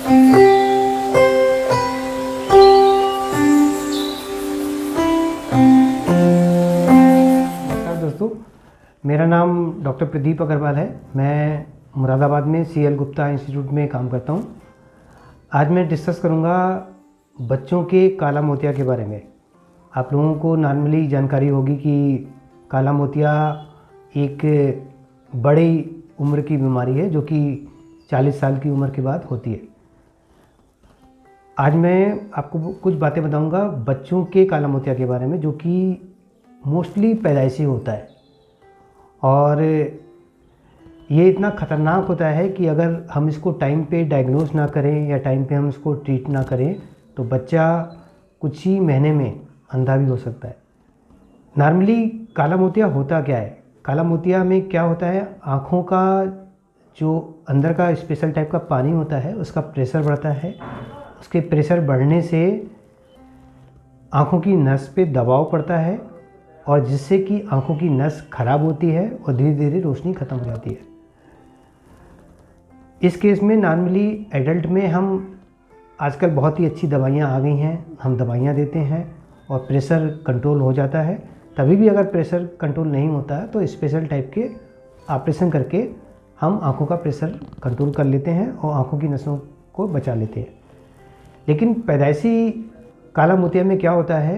नमस्कार दोस्तों, मेरा नाम डॉक्टर प्रदीप अग्रवाल है। मैं मुरादाबाद में CL गुप्ता इंस्टीट्यूट में काम करता हूँ। आज मैं डिस्कस करूँगा बच्चों के काला मोतिया के बारे में। आप लोगों को नॉर्मली जानकारी होगी कि काला मोतिया एक बड़ी उम्र की बीमारी है जो कि 40 साल की उम्र के बाद होती है। आज मैं आपको कुछ बातें बताऊंगा बच्चों के काला मोतिया के बारे में, जो कि मोस्टली पैदाइशी होता है और ये इतना ख़तरनाक होता है कि अगर हम इसको टाइम पे डायग्नोज ना करें या टाइम पे हम इसको ट्रीट ना करें तो बच्चा कुछ ही महीने में अंधा भी हो सकता है। नॉर्मली काला मोतिया होता क्या है? काला मोतिया में क्या होता है, आँखों का जो अंदर का स्पेशल टाइप का पानी होता है उसका प्रेशर बढ़ता है। उसके प्रेशर बढ़ने से आँखों की नस पे दबाव पड़ता है और जिससे कि आँखों की नस खराब होती है और धीरे धीरे रोशनी ख़त्म हो जाती है। इस केस में नॉर्मली एडल्ट में हम आजकल बहुत ही अच्छी दवाइयाँ आ गई हैं, हम दवाइयाँ देते हैं और प्रेशर कंट्रोल हो जाता है। तभी भी अगर प्रेशर कंट्रोल नहीं होता है तो स्पेशल टाइप के ऑपरेशन करके हम आँखों का प्रेशर कंट्रोल कर लेते हैं और आँखों की नसों को बचा लेते हैं। लेकिन पैदाइशी काला मोतिया में क्या होता है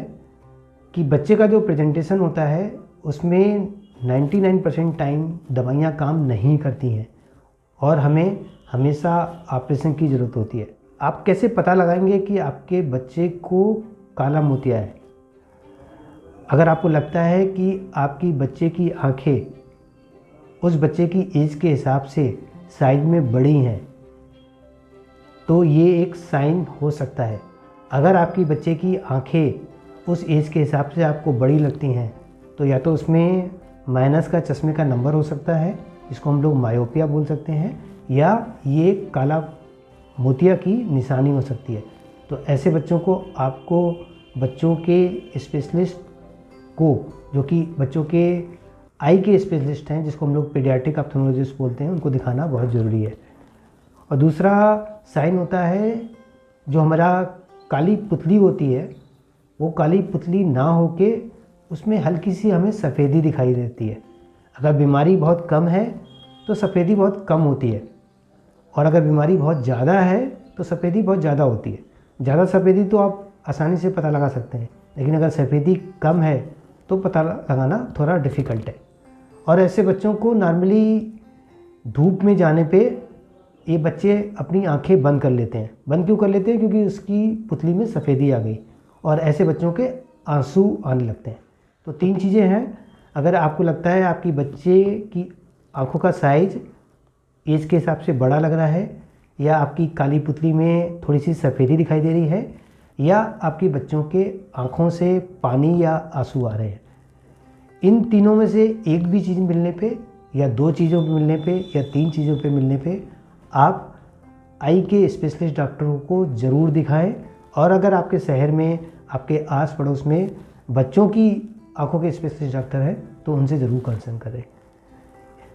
कि बच्चे का जो प्रेजेंटेशन होता है उसमें 99% टाइम दवाइयाँ काम नहीं करती हैं और हमें हमेशा ऑपरेशन की ज़रूरत होती है। आप कैसे पता लगाएंगे कि आपके बच्चे को काला मोतिया है? अगर आपको लगता है कि आपकी बच्चे की आँखें उस बच्चे की एज के हिसाब से साइज में बड़ी हैं तो ये एक साइन हो सकता है। अगर आपकी बच्चे की आँखें उस एज के हिसाब से आपको बड़ी लगती हैं तो या तो उसमें माइनस का चश्मे का नंबर हो सकता है, इसको हम लोग मायोपिया बोल सकते हैं, या ये काला मोतिया की निशानी हो सकती है। तो ऐसे बच्चों को आपको बच्चों के स्पेशलिस्ट को, जो कि बच्चों के आई के स्पेशलिस्ट हैं जिसको हम लोग पीडियाट्रिक ऑप्थेल्मोलॉजिस्ट बोलते हैं, उनको दिखाना बहुत ज़रूरी है। और दूसरा साइन होता है जो हमारा काली पुतली होती है, वो काली पुतली ना होके उसमें हल्की सी हमें सफ़ेदी दिखाई देती है। अगर बीमारी बहुत कम है तो सफ़ेदी बहुत कम होती है और अगर बीमारी बहुत ज़्यादा है तो सफ़ेदी बहुत ज़्यादा होती है। ज़्यादा सफ़ेदी तो आप आसानी से पता लगा सकते हैं, लेकिन अगर सफ़ेदी कम है तो पता लगाना थोड़ा डिफ़िकल्ट है। और ऐसे बच्चों को नॉर्मली धूप में जाने पे ये बच्चे अपनी आंखें बंद कर लेते हैं। बंद क्यों कर लेते हैं? क्योंकि उसकी पुतली में सफ़ेदी आ गई और ऐसे बच्चों के आंसू आने लगते हैं। तो 3 चीज़ें हैं। अगर आपको लगता है आपकी बच्चे की आंखों का साइज़ एज के हिसाब से बड़ा लग रहा है, या आपकी काली पुतली में थोड़ी सी सफ़ेदी दिखाई दे रही है, या आपके बच्चों के आँखों से पानी या आंसू आ रहे हैं, इन तीनों में से एक भी चीज़ मिलने पे या 2 चीज़ों पे मिलने पे या 3 चीज़ों पे मिलने पे आप आई के स्पेशलिस्ट डॉक्टरों को ज़रूर दिखाएं। और अगर आपके शहर में, आपके आस पड़ोस में बच्चों की आंखों के स्पेशलिस्ट डॉक्टर हैं तो उनसे ज़रूर कंसल्ट करें।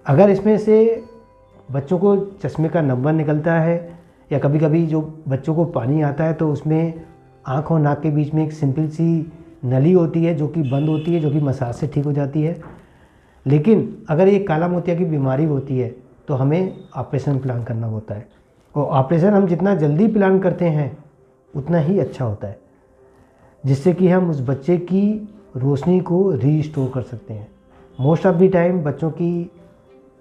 अगर इसमें से बच्चों को चश्मे का नंबर निकलता है या कभी कभी जो बच्चों को पानी आता है तो उसमें आँख और नाक के बीच में एक सिंपल सी नली होती है जो कि बंद होती है, जो कि मसाज से ठीक हो जाती है। लेकिन अगर ये काला मोतिया की बीमारी होती है तो हमें ऑपरेशन प्लान करना होता है और ऑपरेशन हम जितना जल्दी प्लान करते हैं उतना ही अच्छा होता है, जिससे कि हम उस बच्चे की रोशनी को रीस्टोर कर सकते हैं। मोस्ट ऑफ द टाइम बच्चों की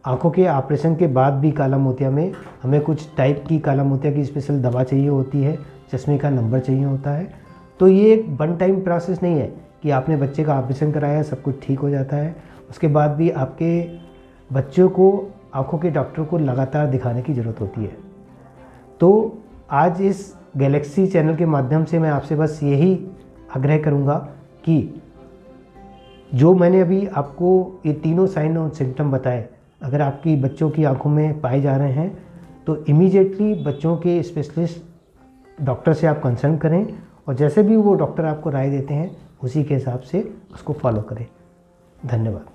आंखों के ऑपरेशन के बाद भी काला मोतिया में हमें कुछ टाइप की काला मोतिया की स्पेशल दवा चाहिए होती है, चश्मे का नंबर चाहिए होता है। तो ये एक वन टाइम प्रोसेस नहीं है कि आपने बच्चे का ऑपरेशन कराया, सब कुछ ठीक हो जाता है, उसके बाद भी आपके बच्चों को आंखों के डॉक्टर को लगातार दिखाने की ज़रूरत होती है। तो आज इस गैलेक्सी चैनल के माध्यम से मैं आपसे बस यही आग्रह करूंगा कि जो मैंने अभी आपको ये तीनों साइन और सिम्टम बताए, अगर आपकी बच्चों की आंखों में पाए जा रहे हैं तो इमीडिएटली बच्चों के स्पेशलिस्ट डॉक्टर से आप कंसल्ट करें और जैसे भी वो डॉक्टर आपको राय देते हैं उसी के हिसाब से उसको फॉलो करें। धन्यवाद।